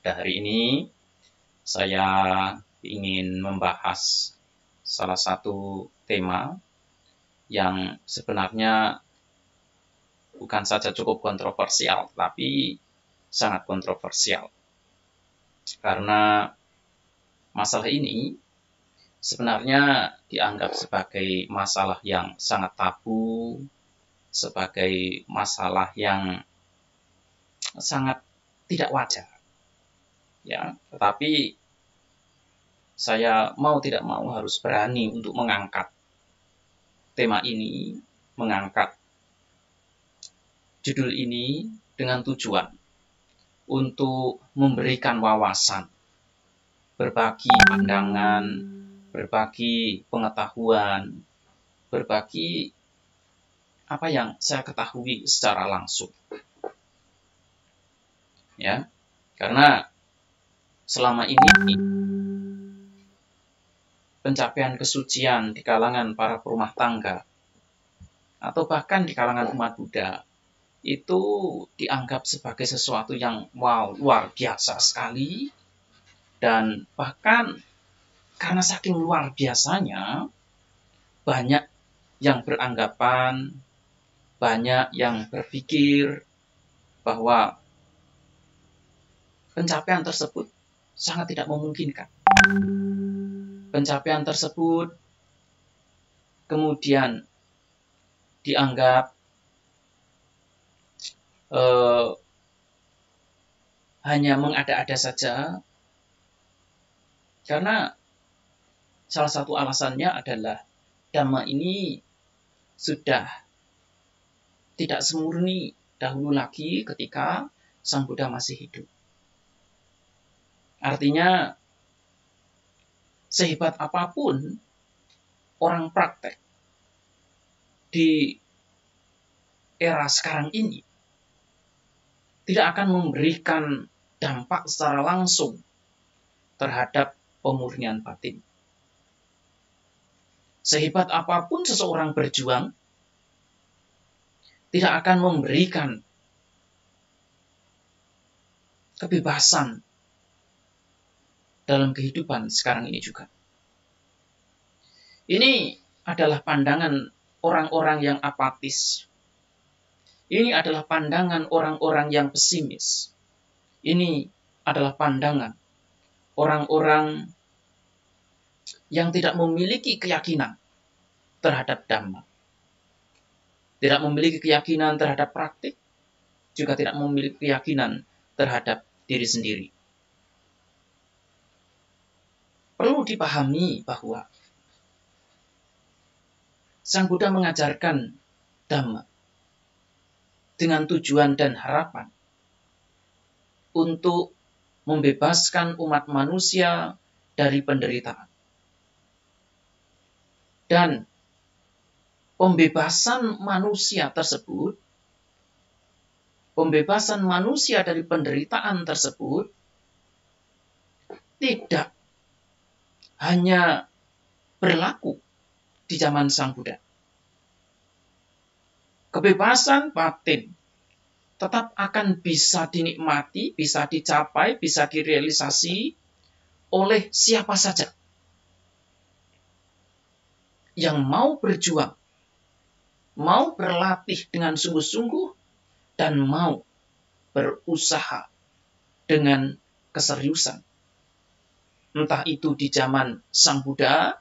Pada hari ini saya ingin membahas salah satu tema yang sebenarnya bukan saja cukup kontroversial, tapi sangat kontroversial. Karena masalah ini sebenarnya dianggap sebagai masalah yang sangat tabu, sebagai masalah yang sangat tidak wajar. Ya, tetapi saya mau tidak mau harus berani untuk mengangkat tema ini, mengangkat judul ini dengan tujuan untuk memberikan wawasan, berbagi pandangan, berbagi pengetahuan, berbagi apa yang saya ketahui secara langsung. Ya, karena selama ini pencapaian kesucian di kalangan para perumah tangga atau bahkan di kalangan umat Buddha itu dianggap sebagai sesuatu yang wow, luar biasa sekali, dan bahkan karena saking luar biasanya banyak yang beranggapan, banyak yang berpikir bahwa pencapaian tersebut sangat tidak memungkinkan. Pencapaian tersebut kemudian dianggap hanya mengada-ada saja, karena salah satu alasannya adalah Dhamma ini sudah tidak semurni dahulu lagi ketika Sang Buddha masih hidup. Artinya, sehebat apapun orang praktek di era sekarang ini, tidak akan memberikan dampak secara langsung terhadap pemurnian batin. Sehebat apapun seseorang berjuang, tidak akan memberikan kebebasan dalam kehidupan sekarang ini juga. Ini adalah pandangan orang-orang yang apatis. Ini adalah pandangan orang-orang yang pesimis. Ini adalah pandangan orang-orang yang tidak memiliki keyakinan terhadap Dhamma. Tidak memiliki keyakinan terhadap praktik, juga tidak memiliki keyakinan terhadap diri sendiri. Perlu dipahami bahwa Sang Buddha mengajarkan Dhamma dengan tujuan dan harapan untuk membebaskan umat manusia dari penderitaan. Dan pembebasan manusia tersebut, pembebasan manusia dari penderitaan tersebut tidak hanya berlaku di zaman Sang Buddha. Kebebasan batin tetap akan bisa dinikmati, bisa dicapai, bisa direalisasi oleh siapa saja yang mau berjuang, mau berlatih dengan sungguh-sungguh, dan mau berusaha dengan keseriusan. Entah itu di zaman Sang Buddha,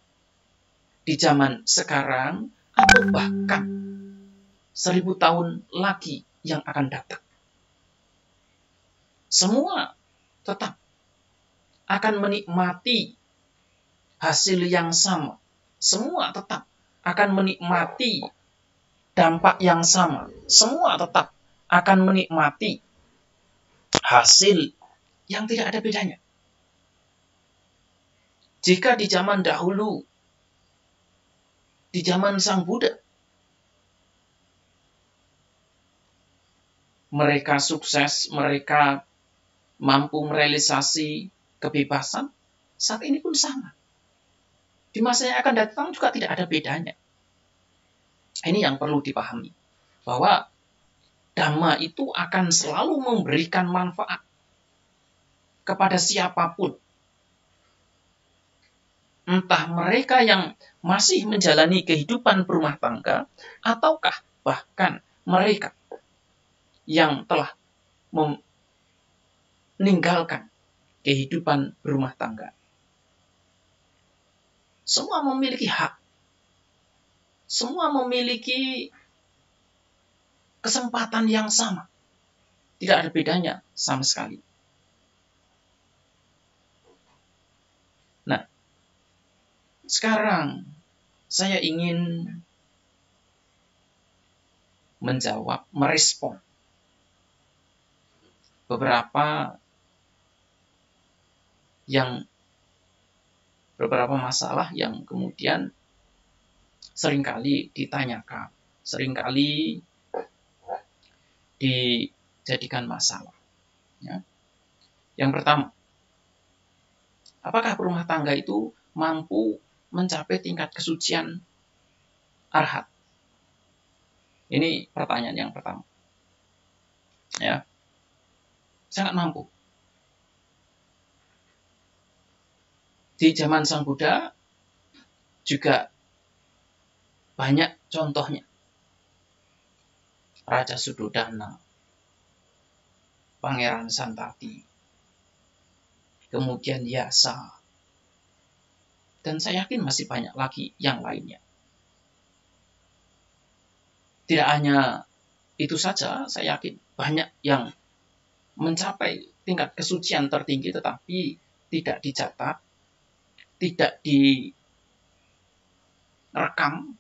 di zaman sekarang, atau bahkan 1000 tahun lagi yang akan datang. Semua tetap akan menikmati hasil yang sama. Semua tetap akan menikmati dampak yang sama. Semua tetap akan menikmati hasil yang tidak ada bedanya. Jika di zaman dahulu, di zaman Sang Buddha, mereka sukses, mereka mampu merealisasi kebebasan, saat ini pun sama. Di masa yang akan datang juga tidak ada bedanya. Ini yang perlu dipahami, bahwa Dhamma itu akan selalu memberikan manfaat kepada siapapun. Entah mereka yang masih menjalani kehidupan berumah tangga, ataukah bahkan mereka yang telah meninggalkan kehidupan berumah tangga. Semua memiliki hak. Semua memiliki kesempatan yang sama. Tidak ada bedanya sama sekali. Nah, sekarang saya ingin menjawab, merespon beberapa masalah yang kemudian seringkali ditanyakan, seringkali dijadikan masalah. Ya. Yang pertama, apakah berumah tangga itu mampu mencapai tingkat kesucian arhat? Ini pertanyaan yang pertama. Ya, sangat mampu. Di zaman Sang Buddha juga banyak contohnya. Raja Suddhodana, Pangeran Santati, kemudian Yasa, dan saya yakin masih banyak lagi yang lainnya. Tidak hanya itu saja, saya yakin banyak yang mencapai tingkat kesucian tertinggi tetapi tidak dicatat, tidak direkam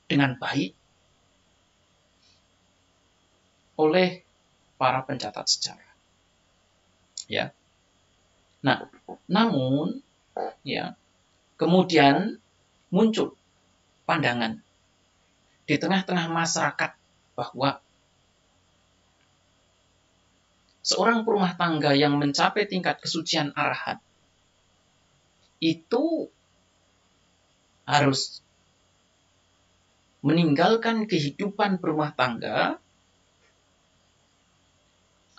dengan baik oleh para pencatat sejarah. Ya. Nah, namun ya, kemudian muncul pandangan di tengah-tengah masyarakat bahwa seorang perumah tangga yang mencapai tingkat kesucian arhat itu harus meninggalkan kehidupan berumah tangga,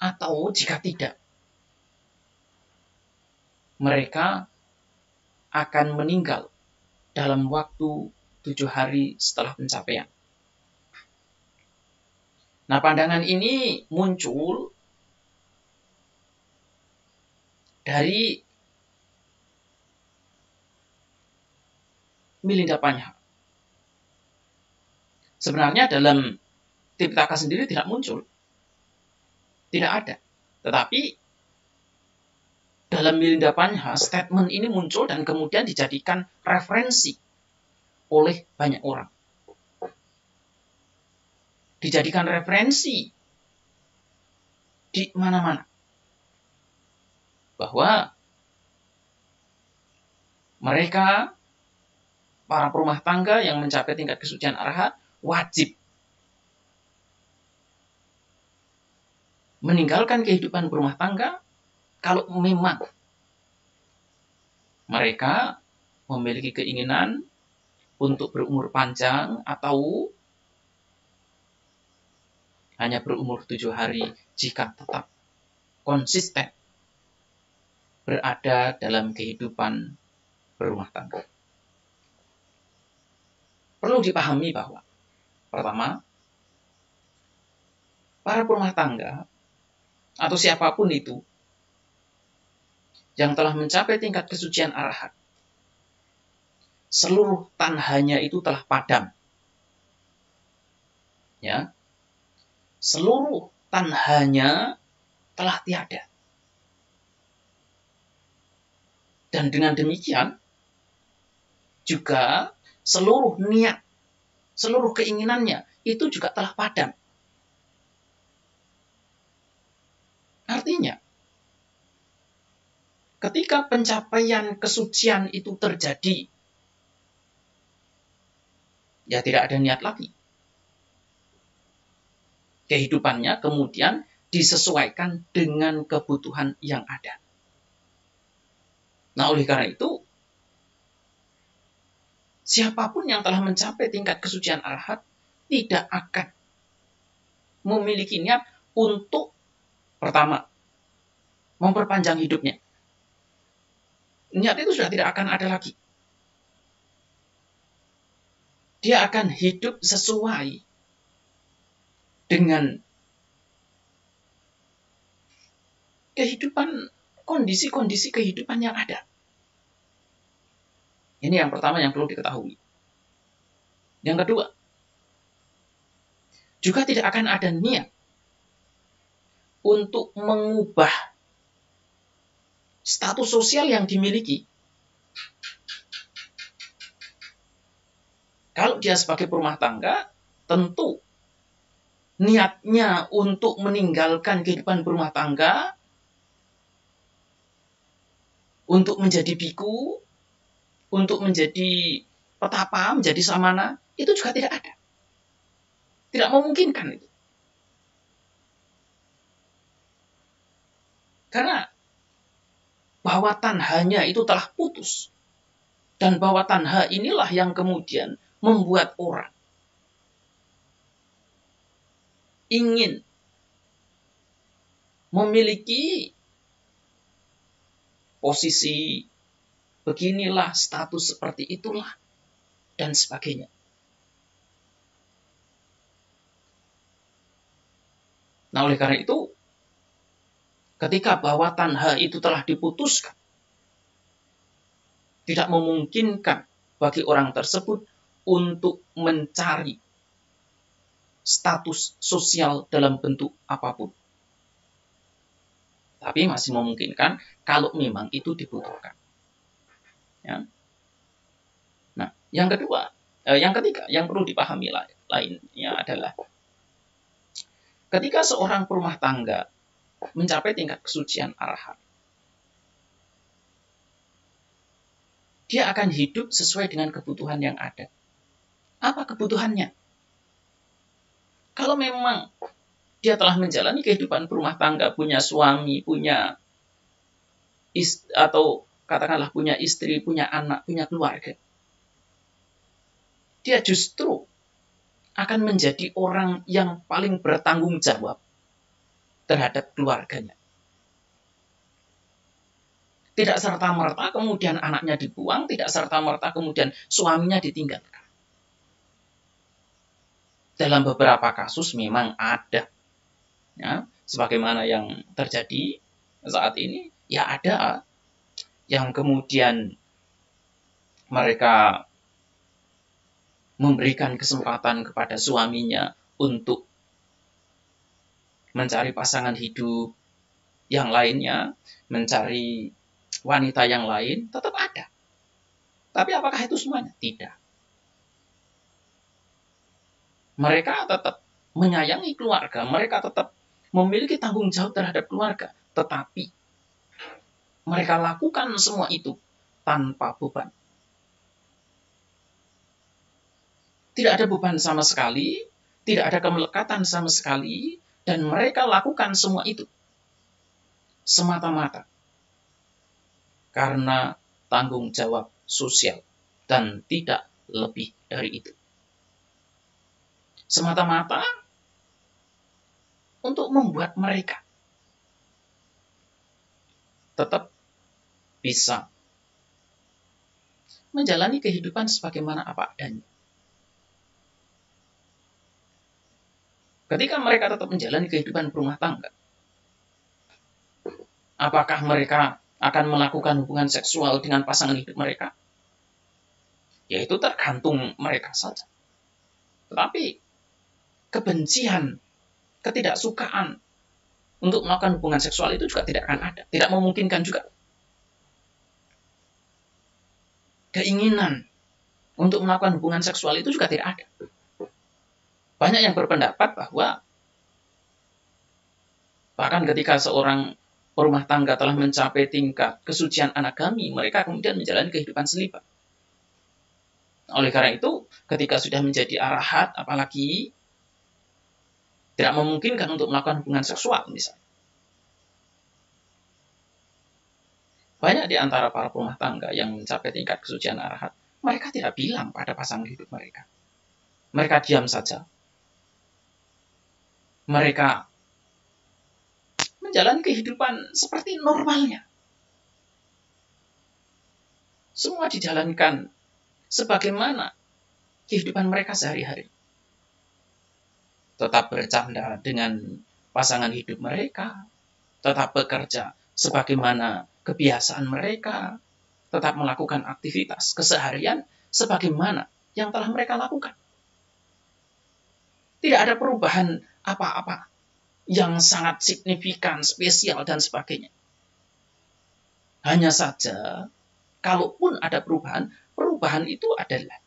atau jika tidak, mereka akan meninggal dalam waktu 7 hari setelah pencapaian. Nah, pandangan ini muncul dari Milinda Panha. Sebenarnya dalam Tipitaka sendiri tidak muncul. Tidak ada. Tetapi dalam Milinda Panha, statement ini muncul dan kemudian dijadikan referensi oleh banyak orang. Dijadikan referensi di mana-mana. Bahwa mereka, para perumah tangga yang mencapai tingkat kesucian arhat, wajib meninggalkan kehidupan berumah tangga kalau memang mereka memiliki keinginan untuk berumur panjang atau hanya berumur 7 hari jika tetap konsisten berada dalam kehidupan berumah tangga. Perlu dipahami bahwa pertama, para perumah tangga atau siapapun itu yang telah mencapai tingkat kesucian arhat, seluruh tanhanya itu telah padam. Ya. Seluruh tanhanya telah tiada. Dan dengan demikian juga seluruh niat, seluruh keinginannya itu juga telah padam. Artinya, ketika pencapaian kesucian itu terjadi, ya tidak ada niat lagi. Kehidupannya kemudian disesuaikan dengan kebutuhan yang ada. Nah, oleh karena itu, siapapun yang telah mencapai tingkat kesucian arhat tidak akan memiliki niat untuk, pertama, memperpanjang hidupnya. niat itu sudah tidak akan ada lagi. Dia akan hidup sesuai dengan kehidupan, kondisi-kondisi kehidupan yang ada. Ini yang pertama yang perlu diketahui. Yang kedua, juga tidak akan ada niat untuk mengubah status sosial yang dimiliki. Kalau dia sebagai perumah tangga, tentu niatnya untuk meninggalkan kehidupan berumah tangga, untuk menjadi biku, untuk menjadi petapa, menjadi samana, itu juga tidak ada. Tidak memungkinkan itu. Karena bahwa tanhanya itu telah putus. Dan bahwa tanha inilah yang kemudian membuat orang ingin memiliki posisi beginilah, status seperti itulah, dan sebagainya. Nah, oleh karena itu, ketika bahwa tanha itu telah diputuskan, tidak memungkinkan bagi orang tersebut untuk mencari status sosial dalam bentuk apapun. Tapi masih memungkinkan kalau memang itu dibutuhkan. Ya. Nah, yang ketiga, yang perlu dipahami lainnya adalah ketika seorang perumah tangga mencapai tingkat kesucian arahat, dia akan hidup sesuai dengan kebutuhan yang ada. Apa kebutuhannya? Kalau memang dia telah menjalani kehidupan berumah tangga, punya suami, punya atau katakanlah punya istri, punya anak, punya keluarga, dia justru akan menjadi orang yang paling bertanggung jawab terhadap keluarganya. Tidak serta-merta kemudian anaknya dibuang, tidak serta-merta kemudian suaminya ditinggalkan. Dalam beberapa kasus memang ada. Ya, sebagaimana yang terjadi saat ini, ya ada yang kemudian mereka memberikan kesempatan kepada suaminya untuk mencari pasangan hidup yang lainnya, mencari wanita yang lain, tetap ada. Tapi apakah itu semuanya? Tidak. Mereka tetap menyayangi keluarga, mereka tetap memiliki tanggung jawab terhadap keluarga, tetapi mereka lakukan semua itu tanpa beban. Tidak ada beban sama sekali, tidak ada kemelekatan sama sekali, dan mereka lakukan semua itu semata-mata karena tanggung jawab sosial dan tidak lebih dari itu. Semata-mata untuk membuat mereka tetap bisa menjalani kehidupan sebagaimana apa adanya. Ketika mereka tetap menjalani kehidupan berumah tangga, apakah mereka akan melakukan hubungan seksual dengan pasangan hidup mereka? Ya itu tergantung mereka saja. Tetapi kebencian, ketidaksukaan untuk melakukan hubungan seksual itu juga tidak akan ada. Tidak memungkinkan juga. Keinginan untuk melakukan hubungan seksual itu juga tidak ada. Banyak yang berpendapat bahwa bahkan ketika seorang perumah tangga telah mencapai tingkat kesucian anagami, mereka kemudian menjalani kehidupan selibat. Oleh karena itu, ketika sudah menjadi arahat, apalagi tidak memungkinkan untuk melakukan hubungan seksual misalnya. Banyak di antara para perumah tangga yang mencapai tingkat kesucian arahat, mereka tidak bilang pada pasangan hidup mereka. Mereka diam saja. Mereka menjalani kehidupan seperti normalnya. semua dijalankan sebagaimana kehidupan mereka sehari-hari. Tetap bercanda dengan pasangan hidup mereka, tetap bekerja sebagaimana kebiasaan mereka, tetap melakukan aktivitas keseharian sebagaimana yang telah mereka lakukan. Tidak ada perubahan apa-apa yang sangat signifikan, spesial, dan sebagainya. Hanya saja, kalaupun ada perubahan, perubahan itu adalah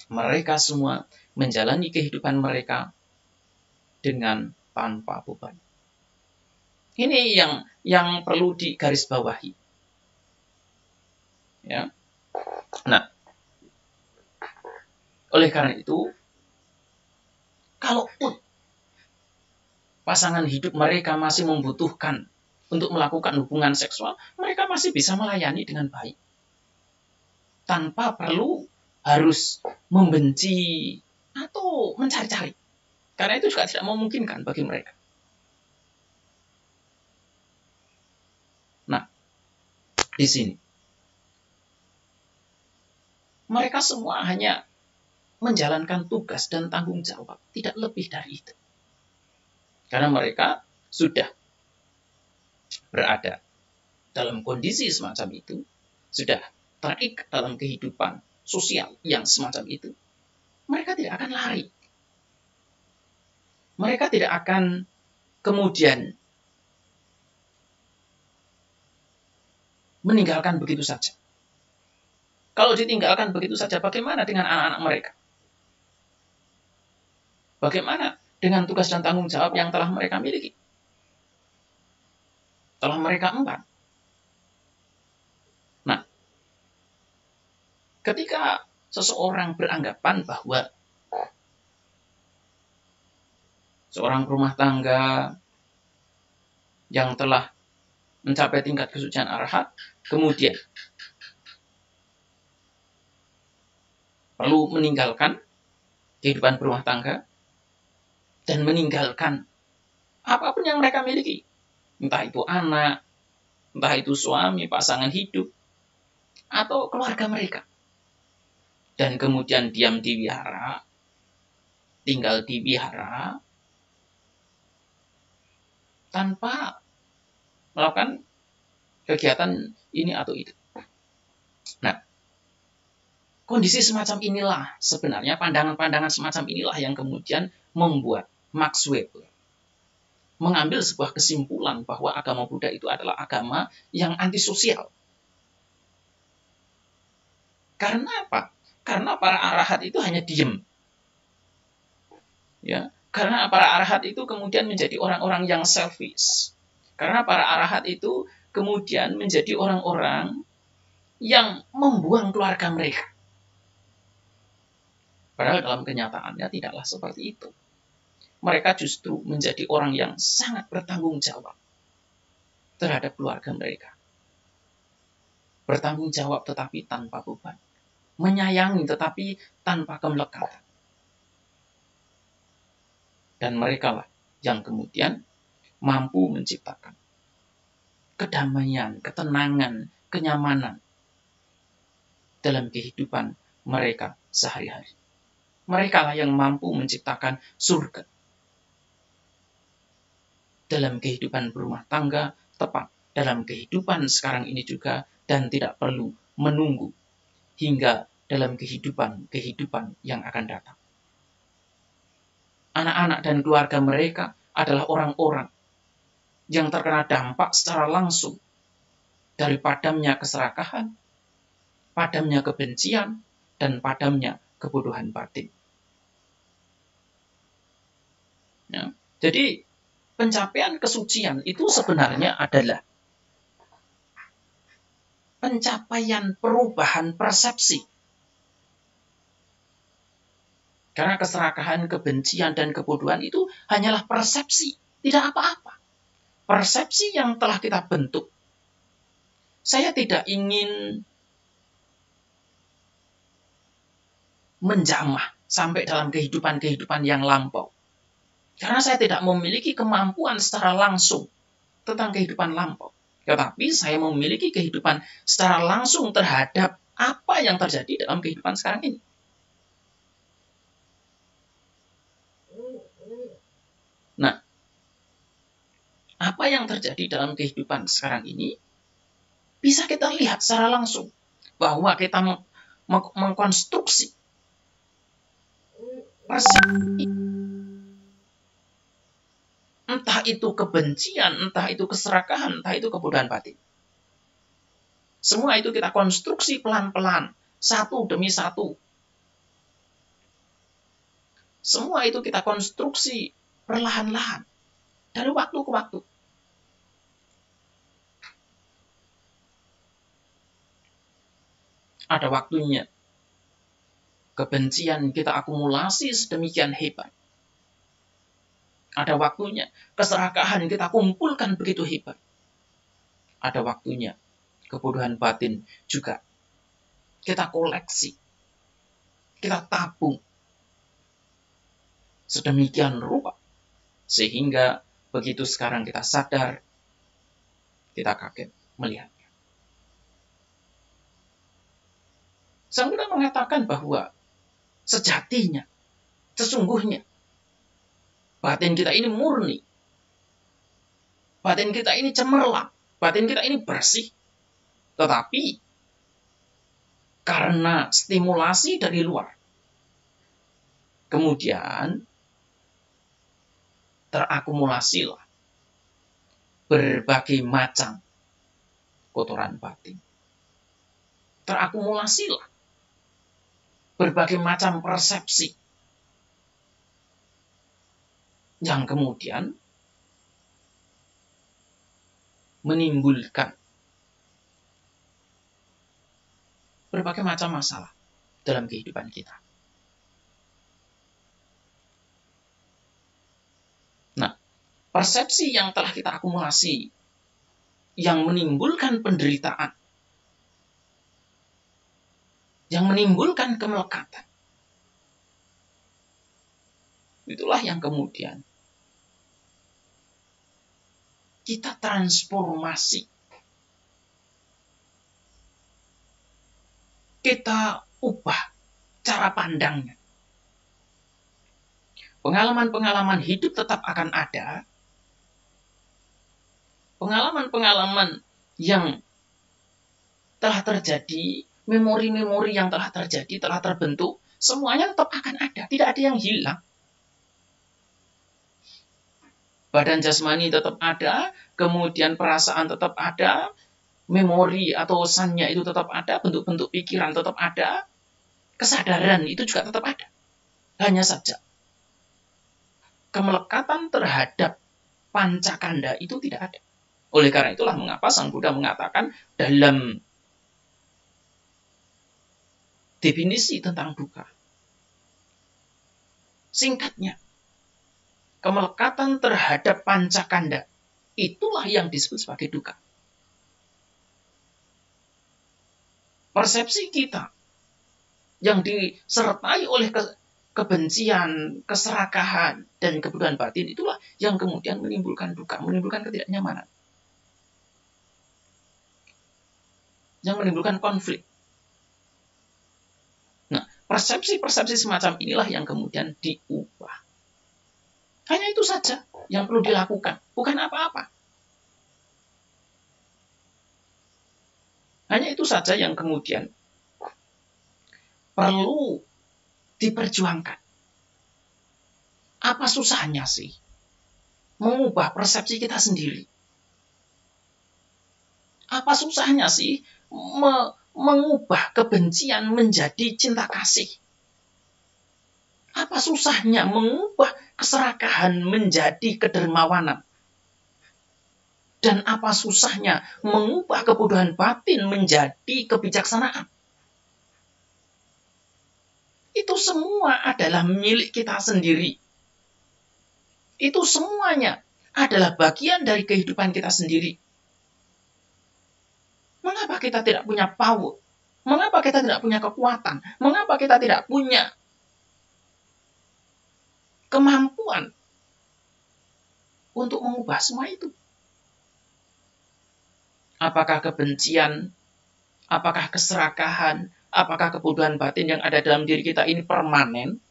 mereka semua menjalani kehidupan mereka dengan tanpa beban. Ini yang perlu digarisbawahi. Ya. Nah, oleh karena itu, kalaupun pasangan hidup mereka masih membutuhkan untuk melakukan hubungan seksual, mereka masih bisa melayani dengan baik. Tanpa perlu harus membenci atau mencari-cari. Karena itu juga tidak memungkinkan bagi mereka. Nah, di sini mereka semua hanya menjalankan tugas dan tanggung jawab, tidak lebih dari itu. Karena mereka sudah berada dalam kondisi semacam itu, sudah terikat dalam kehidupan sosial yang semacam itu, mereka tidak akan lari. Mereka tidak akan kemudian meninggalkan begitu saja. Kalau ditinggalkan begitu saja, bagaimana dengan anak-anak mereka? Bagaimana dengan tugas dan tanggung jawab yang telah mereka miliki? Telah mereka emban. Nah, ketika seseorang beranggapan bahwa seorang rumah tangga yang telah mencapai tingkat kesucian arhat, kemudian perlu meninggalkan kehidupan berumah tangga dan meninggalkan apapun yang mereka miliki. Entah itu anak, entah itu suami, pasangan hidup, atau keluarga mereka. Dan kemudian diam di wihara, tinggal di wihara, tanpa melakukan kegiatan ini atau itu. Nah, kondisi semacam inilah sebenarnya, pandangan-pandangan semacam inilah yang kemudian membuat Max Weber mengambil sebuah kesimpulan bahwa agama Buddha itu adalah agama yang antisosial. Karena apa? Karena para arahat itu hanya diam. Ya, karena para arahat itu kemudian menjadi orang-orang yang selfish. Karena para arahat itu kemudian menjadi orang-orang yang membuang keluarga mereka. Padahal dalam kenyataannya tidaklah seperti itu. Mereka justru menjadi orang yang sangat bertanggung jawab terhadap keluarga mereka. Bertanggung jawab tetapi tanpa beban. Menyayangi tetapi tanpa kemelekatan. Dan mereka lah yang kemudian mampu menciptakan kedamaian, ketenangan, kenyamanan dalam kehidupan mereka sehari-hari. Mereka lah yang mampu menciptakan surga dalam kehidupan berumah tangga, tepat dalam kehidupan sekarang ini juga, dan tidak perlu menunggu hingga dalam kehidupan yang akan datang. Anak-anak dan keluarga mereka adalah orang-orang yang terkena dampak secara langsung dari padamnya keserakahan, padamnya kebencian, dan padamnya kebodohan batin. Ya, jadi pencapaian kesucian itu sebenarnya adalah pencapaian perubahan persepsi. Karena keserakahan, kebencian, dan kebodohan itu hanyalah persepsi, tidak apa-apa. Persepsi yang telah kita bentuk. Saya tidak ingin menjamah sampai dalam kehidupan-kehidupan yang lampau. Karena saya tidak memiliki kemampuan secara langsung tentang kehidupan lampau. Tetapi saya memiliki kehidupan secara langsung terhadap apa yang terjadi dalam kehidupan sekarang ini. Nah, apa yang terjadi dalam kehidupan sekarang ini bisa kita lihat secara langsung bahwa kita mengkonstruksi persepsi, entah itu kebencian, entah itu keserakahan, entah itu kebodohan batin. Semua itu kita konstruksi pelan-pelan, satu demi satu. Semua itu kita konstruksi perlahan-lahan, dari waktu ke waktu. Ada waktunya kebencian kita akumulasi sedemikian hebat. Ada waktunya keserakahan kita kumpulkan begitu hebat. Ada waktunya kebodohan batin juga kita koleksi, kita tabung sedemikian rupa sehingga begitu sekarang kita sadar, kita kaget melihatnya. Sang Buddha mengatakan bahwa sejatinya, sesungguhnya batin kita ini murni, batin kita ini cemerlang, batin kita ini bersih. Tetapi karena stimulasi dari luar, kemudian terakumulasilah berbagai macam kotoran batin. Terakumulasilah berbagai macam persepsi yang kemudian menimbulkan berbagai macam masalah dalam kehidupan kita. Nah, persepsi yang telah kita akumulasi yang menimbulkan penderitaan, yang menimbulkan kemelekatan, itulah yang kemudian kita transformasi, kita ubah cara pandangnya. Pengalaman-pengalaman hidup tetap akan ada. Pengalaman-pengalaman yang telah terjadi, memori-memori yang telah terjadi, telah terbentuk, semuanya tetap akan ada. Tidak ada yang hilang. Badan jasmani tetap ada, kemudian perasaan tetap ada, memori atau sannya itu tetap ada, bentuk-bentuk pikiran tetap ada, kesadaran itu juga tetap ada. Hanya saja kemelekatan terhadap pancakanda itu tidak ada. Oleh karena itulah mengapa Sang Buddha mengatakan dalam definisi tentang dukkha, singkatnya, kemelekatan terhadap pancakanda itulah yang disebut sebagai dukkha. Persepsi kita yang disertai oleh kebencian, keserakahan, dan kebodohan batin itulah yang kemudian menimbulkan dukkha, menimbulkan ketidaknyamanan, yang menimbulkan konflik. Nah, persepsi-persepsi semacam inilah yang kemudian diubah. Hanya itu saja yang perlu dilakukan, bukan apa-apa. Hanya itu saja yang kemudian perlu diperjuangkan. Apa susahnya sih mengubah persepsi kita sendiri? Apa susahnya sih mengubah kebencian menjadi cinta kasih? Apa susahnya mengubah keserakahan menjadi kedermawanan? Dan apa susahnya mengubah kebodohan batin menjadi kebijaksanaan? Itu semua adalah milik kita sendiri. Itu semuanya adalah bagian dari kehidupan kita sendiri. Mengapa kita tidak punya power? Mengapa kita tidak punya kekuatan? Mengapa kita tidak punya kemampuan untuk mengubah semua itu? apakah kebencian, apakah keserakahan, apakah kebodohan batin yang ada dalam diri kita ini permanen,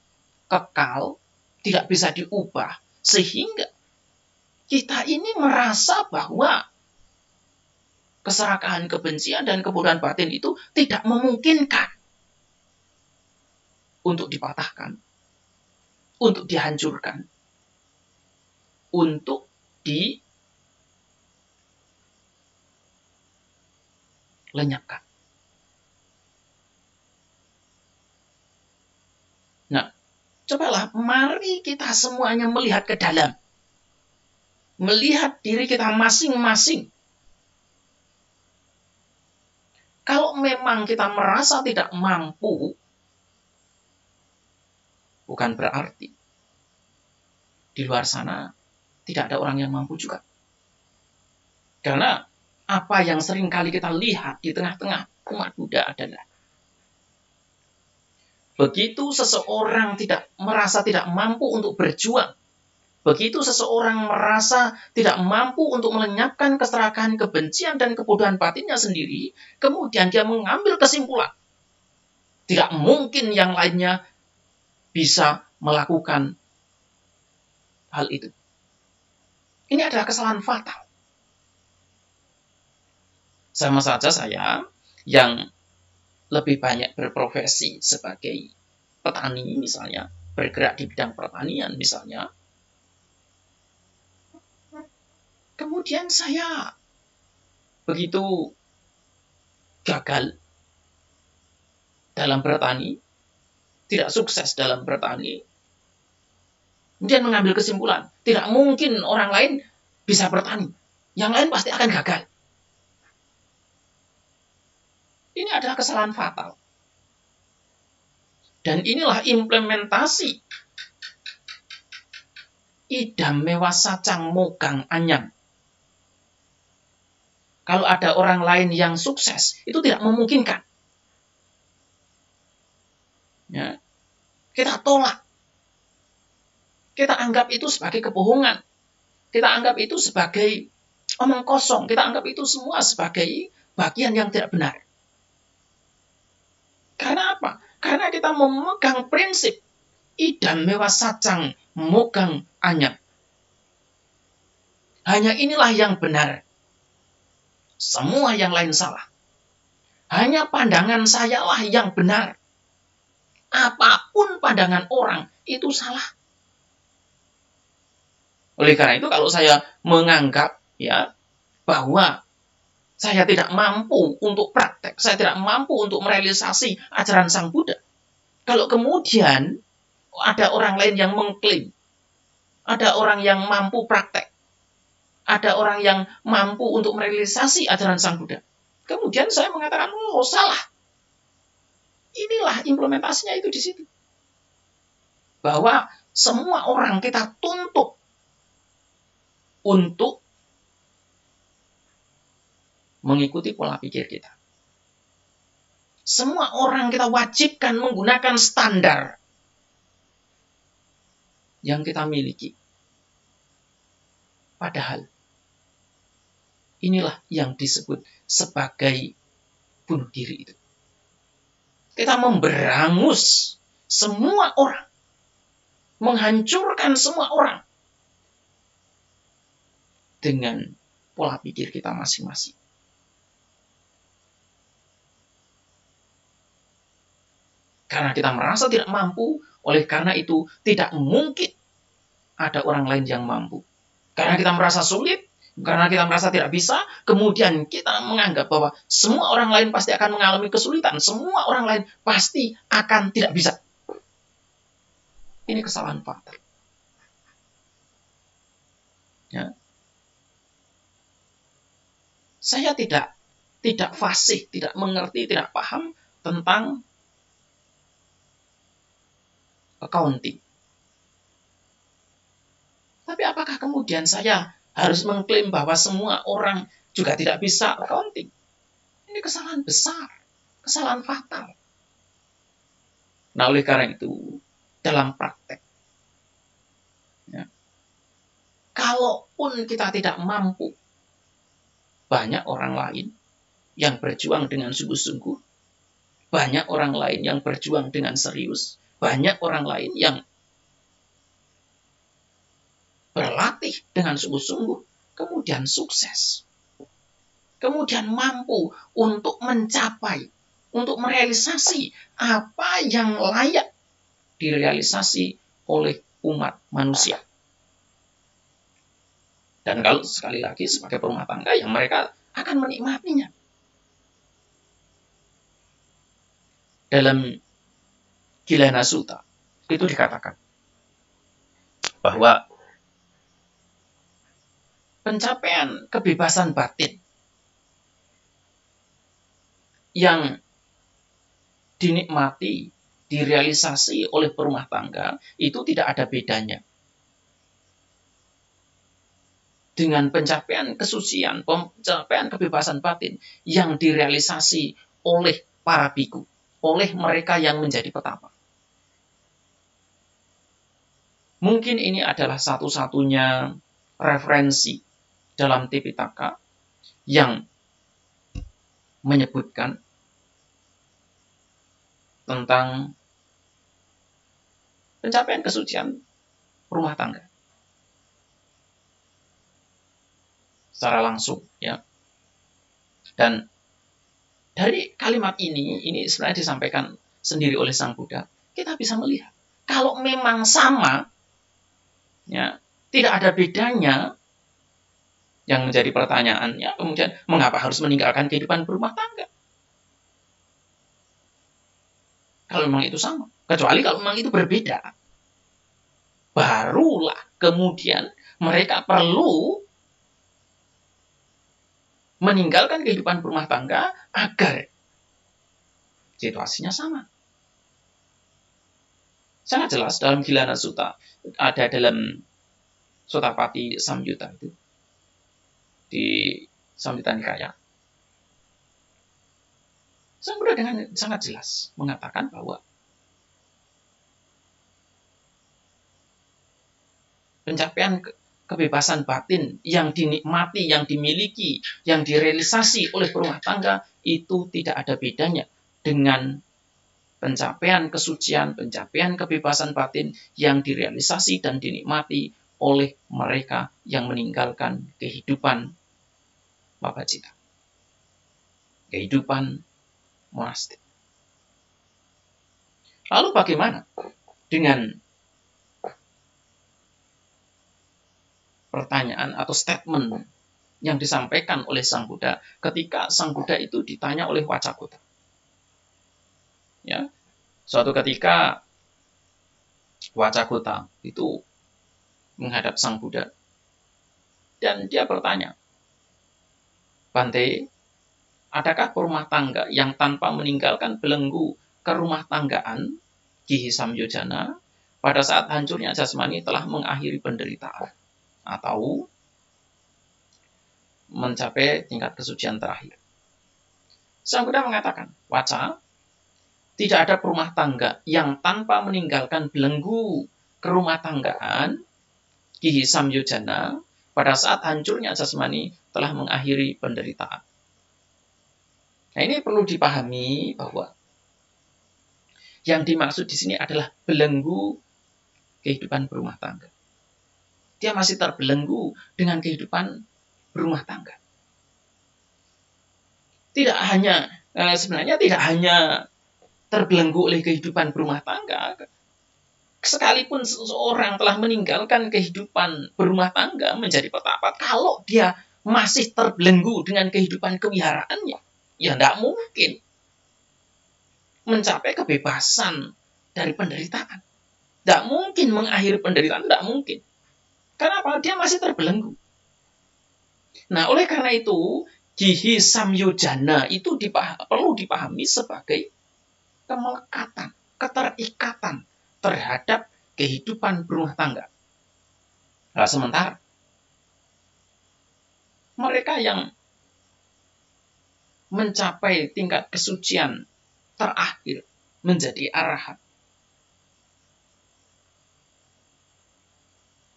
kekal, tidak bisa diubah, sehingga kita ini merasa bahwa keserakahan, kebencian, dan kebodohan batin itu tidak memungkinkan untuk dipatahkan, untuk dihancurkan, untuk dilenyapkan. Nah, cobalah mari kita semuanya melihat ke dalam. Melihat diri kita masing-masing. Kalau memang kita merasa tidak mampu, bukan berarti di luar sana tidak ada orang yang mampu juga. Karena apa yang sering kali kita lihat di tengah-tengah umat Buddha adalah begitu seseorang merasa tidak mampu untuk berjuang, begitu seseorang merasa tidak mampu untuk melenyapkan keserakahan, kebencian, dan kebodohan batinnya sendiri, kemudian dia mengambil kesimpulan. Tidak mungkin yang lainnya bisa melakukan hal itu. Ini adalah kesalahan fatal. Sama saja saya yang lebih banyak berprofesi sebagai petani misalnya, bergerak di bidang pertanian misalnya, kemudian saya begitu gagal dalam bertani, tidak sukses dalam bertani, kemudian mengambil kesimpulan, tidak mungkin orang lain bisa bertani, yang lain pasti akan gagal. Ini adalah kesalahan fatal. Dan inilah implementasi idam mewah sacang mogang anyang. Kalau ada orang lain yang sukses, itu tidak memungkinkan. Ya. Kita tolak. Kita anggap itu sebagai kebohongan. Kita anggap itu sebagai omong kosong. Kita anggap itu semua sebagai bagian yang tidak benar. Karena apa? Karena kita memegang prinsip idam mewah sacang mogang anyang. Hanya inilah yang benar. Semua yang lain salah. Hanya pandangan sayalah yang benar. Apapun pandangan orang itu salah. Oleh karena itu kalau saya menganggap bahwa saya tidak mampu untuk praktek, saya tidak mampu untuk merealisasi ajaran Sang Buddha. Kalau kemudian ada orang lain yang mengklaim, ada orang yang mampu praktek, ada orang yang mampu untuk merealisasi ajaran Sang Buddha, kemudian saya mengatakan, oh salah. Inilah implementasinya itu di situ. Bahwa semua orang kita tuntut untuk mengikuti pola pikir kita. Semua orang kita wajibkan menggunakan standar yang kita miliki. Padahal inilah yang disebut sebagai bunuh diri itu. Kita memberangus semua orang, menghancurkan semua orang dengan pola pikir kita masing-masing. Karena kita merasa tidak mampu, oleh karena itu tidak mungkin ada orang lain yang mampu. Karena kita merasa sulit, karena kita merasa tidak bisa, kemudian kita menganggap bahwa semua orang lain pasti akan mengalami kesulitan, semua orang lain pasti akan tidak bisa. Ini kesalahan fatal. Ya. Saya tidak fasih, tidak mengerti, tidak paham tentang accounting. Tapi apakah kemudian saya harus mengklaim bahwa semua orang juga tidak bisa accounting? Ini kesalahan besar, kesalahan fatal. Nah, oleh karena itu, dalam praktek, kalaupun kita tidak mampu banyak orang lain yang berjuang dengan sungguh-sungguh, banyak orang lain yang berjuang dengan serius, banyak orang lain yang berlatih dengan sungguh-sungguh, kemudian sukses, kemudian mampu untuk mencapai, untuk merealisasi apa yang layak direalisasi oleh umat manusia. Dan kalau sekali lagi sebagai perumah tangga yang mereka akan menikmatinya. Dalam Gilana Sutta itu dikatakan bahwa pencapaian kebebasan batin yang dinikmati, direalisasi oleh perumah tangga itu tidak ada bedanya dengan pencapaian kesucian, pencapaian kebebasan batin yang direalisasi oleh para biku, oleh mereka yang menjadi petapa. Mungkin ini adalah satu-satunya referensi dalam Tipitaka yang menyebutkan tentang pencapaian kesucian rumah tangga secara langsung, ya. Dan dari kalimat ini sebenarnya disampaikan sendiri oleh Sang Buddha. Kita bisa melihat kalau memang sama, ya, tidak ada bedanya. Yang menjadi pertanyaannya kemudian mengapa harus meninggalkan kehidupan berumah tangga? Kalau memang itu sama, kecuali kalau memang itu berbeda, barulah kemudian mereka perlu meninggalkan kehidupan berumah tangga agar situasinya sama. Sangat jelas dalam Gilana Sutta, ada dalam Sotapati Samyutta itu, di Samyutta Nikaya. Sang Buddha dengan sangat jelas mengatakan bahwa pencapaian kebebasan batin yang dinikmati, yang dimiliki, yang direalisasi oleh perumah tangga itu tidak ada bedanya dengan pencapaian kesucian, pencapaian kebebasan batin yang direalisasi dan dinikmati oleh mereka yang meninggalkan kehidupan Mabacita, kehidupan monastik. Lalu bagaimana dengan pertanyaan atau statement yang disampaikan oleh Sang Buddha ketika Sang Buddha itu ditanya oleh Wacakota? Ya, suatu ketika Wacakota itu menghadap Sang Buddha dan dia bertanya, Bante, adakah perumah tangga yang tanpa meninggalkan belenggu kerumah tanggaan Gihi Samyojana pada saat hancurnya jasmani telah mengakhiri penderitaan atau mencapai tingkat kesucian terakhir? Sang Buddha mengatakan, Waca, tidak ada perumah tangga yang tanpa meninggalkan belenggu kerumah tanggaan Gihi Samyojana pada saat hancurnya jasmani telah mengakhiri penderitaan. Nah, ini perlu dipahami bahwa yang dimaksud di sini adalah belenggu kehidupan berumah tangga. Dia masih terbelenggu dengan kehidupan berumah tangga. Sebenarnya tidak hanya terbelenggu oleh kehidupan berumah tangga. Sekalipun seseorang telah meninggalkan kehidupan berumah tangga menjadi petapa, kalau dia masih terbelenggu dengan kehidupan kewiharaannya, ya tidak mungkin mencapai kebebasan dari penderitaan. Tidak mungkin mengakhiri penderitaan, tidak mungkin. Kenapa? Dia masih terbelenggu. Nah, oleh karena itu, Gihi Samyojana itu perlu dipahami sebagai kemelekatan, keterikatan terhadap kehidupan berumah tangga. Nah, sementara mereka yang mencapai tingkat kesucian terakhir menjadi arahat,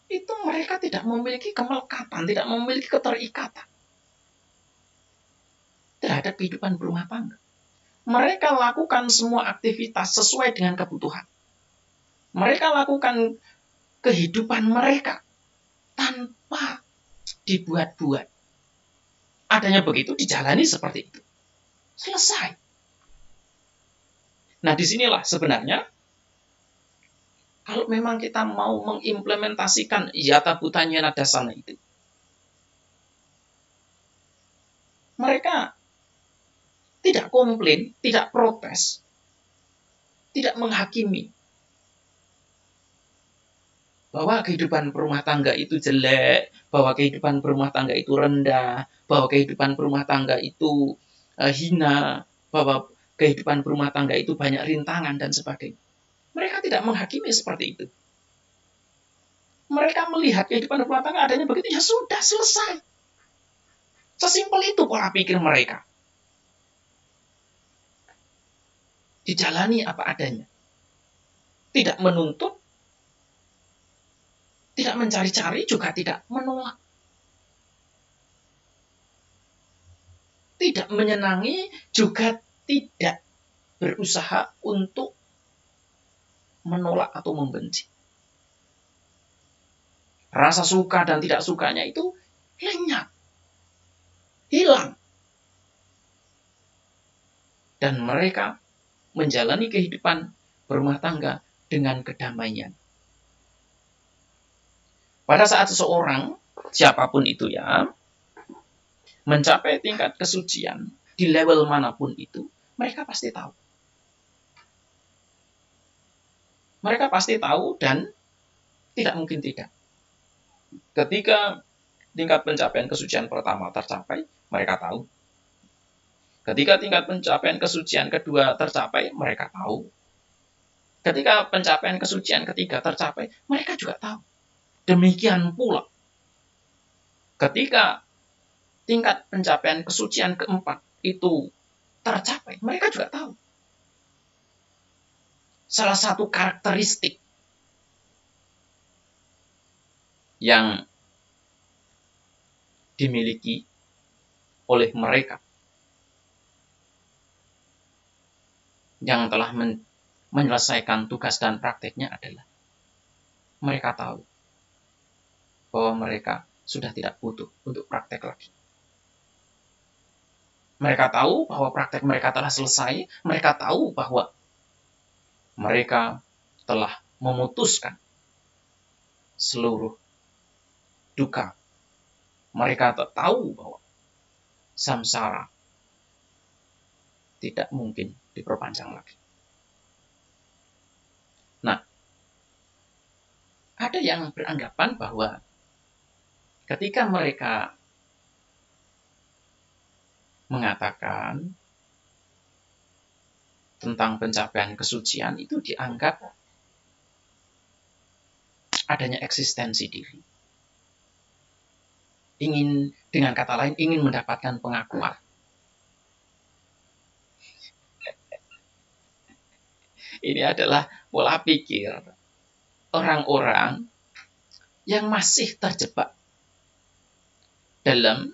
itu mereka tidak memiliki kemelekatan, tidak memiliki keterikatan. terhadap kehidupan berumah tangga. Mereka lakukan semua aktivitas sesuai dengan kebutuhan. Mereka lakukan kehidupan mereka tanpa dibuat-buat. Adanya begitu, dijalani seperti itu. Selesai. Nah, disinilah sebenarnya, kalau memang kita mau mengimplementasikan yata butanya nadasana itu, mereka tidak komplain, tidak protes, tidak menghakimi bahwa kehidupan berumah tangga itu jelek, bahwa kehidupan berumah tangga itu rendah, bahwa kehidupan berumah tangga itu hina, bahwa kehidupan berumah tangga itu banyak rintangan dan sebagainya. Mereka tidak menghakimi seperti itu. Mereka melihat kehidupan berumah tangga adanya begitu, ya sudah, selesai. Sesimpel itu pola pikir mereka. Dijalani apa adanya. Tidak menuntut, tidak mencari-cari, juga tidak menolak. Tidak menyenangi, juga tidak berusaha untuk menolak atau membenci. Rasa suka dan tidak sukanya itu lenyap, hilang. Dan mereka menjalani kehidupan berumah tangga dengan kedamaian. Pada saat seseorang, siapapun itu ya, mencapai tingkat kesucian di level manapun itu, mereka pasti tahu. Mereka pasti tahu dan tidak mungkin tidak. Ketika tingkat pencapaian kesucian pertama tercapai, mereka tahu. Ketika tingkat pencapaian kesucian kedua tercapai, mereka tahu. Ketika pencapaian kesucian ketiga tercapai, mereka juga tahu. Demikian pula, ketika tingkat pencapaian kesucian keempat itu tercapai, mereka juga tahu. Salah satu karakteristik yang dimiliki oleh mereka yang telah menyelesaikan tugas dan prakteknya adalah mereka tahu bahwa mereka sudah tidak butuh untuk praktek lagi. Mereka tahu bahwa praktek mereka telah selesai. Mereka tahu bahwa mereka telah memutuskan seluruh duka. Mereka tahu bahwa samsara tidak mungkin diperpanjang lagi. Nah, ada yang beranggapan bahwa ketika mereka mengatakan tentang pencapaian kesucian, itu dianggap adanya eksistensi diri. Dengan kata lain, ingin mendapatkan pengakuan. Ini adalah pola pikir orang-orang yang masih terjebak dalam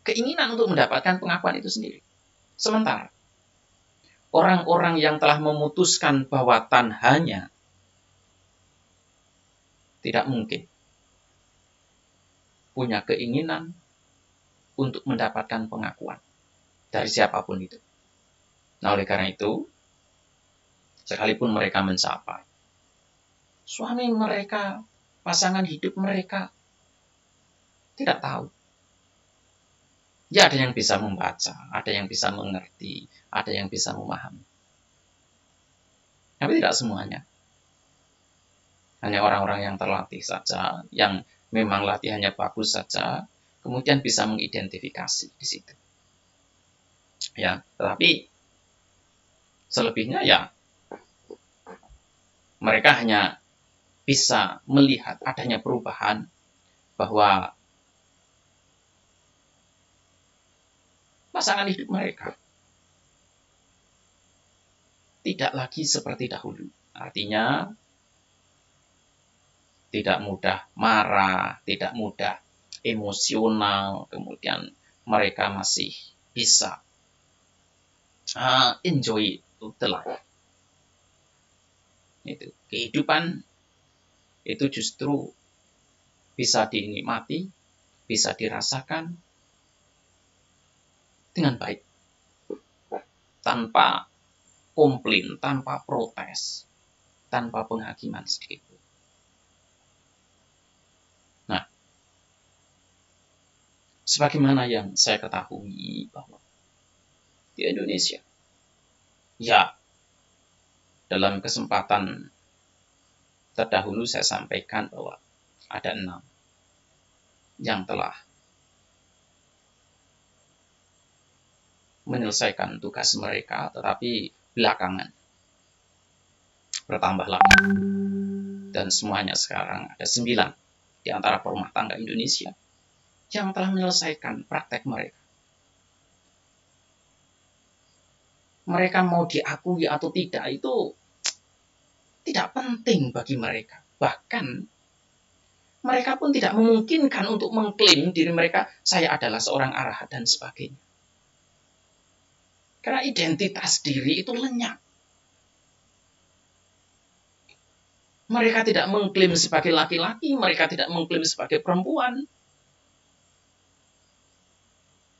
keinginan untuk mendapatkan pengakuan itu sendiri. Sementara orang-orang yang telah memutuskan bahwa tanhanya tidak mungkin punya keinginan untuk mendapatkan pengakuan dari siapapun itu. Nah, oleh karena itu, sekalipun mereka mencapai, suami mereka, pasangan hidup mereka, tidak tahu. Ya, ada yang bisa membaca, ada yang bisa mengerti, ada yang bisa memahami. Tapi tidak semuanya. Hanya orang-orang yang terlatih saja, yang memang latihannya bagus saja, kemudian bisa mengidentifikasi di situ. Ya, tetapi selebihnya ya mereka hanya bisa melihat adanya perubahan bahwa pasangan hidup mereka tidak lagi seperti dahulu. Artinya tidak mudah marah, tidak mudah emosional, kemudian mereka masih bisa enjoy the life. Itu kehidupan itu justru bisa dinikmati, bisa dirasakan dengan baik, tanpa komplain, tanpa protes, tanpa penghakiman sedikit. Nah, sebagaimana yang saya ketahui bahwa di Indonesia, ya, dalam kesempatan terdahulu saya sampaikan bahwa ada 6 yang telah menyelesaikan tugas mereka, tetapi belakangan bertambah lagi. Dan semuanya sekarang ada 9 di antara perumah tangga Indonesia yang telah menyelesaikan praktek mereka. Mereka mau diakui atau tidak itu tidak penting bagi mereka. Bahkan mereka pun tidak memungkinkan untuk mengklaim diri mereka, saya adalah seorang arahat dan sebagainya. Karena identitas diri itu lenyap. Mereka tidak mengklaim sebagai laki-laki, mereka tidak mengklaim sebagai perempuan.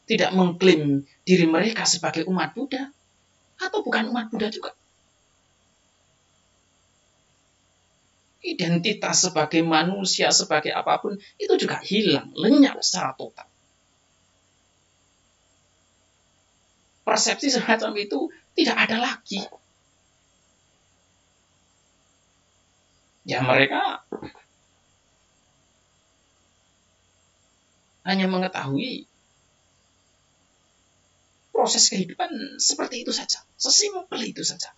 Tidak mengklaim diri mereka sebagai umat Buddha. Atau bukan umat Buddha juga. Identitas sebagai manusia, sebagai apapun, itu juga hilang, lenyap secara total. Persepsi semacam itu tidak ada lagi. Ya, mereka hanya mengetahui proses kehidupan seperti itu saja. Sesimpel itu saja.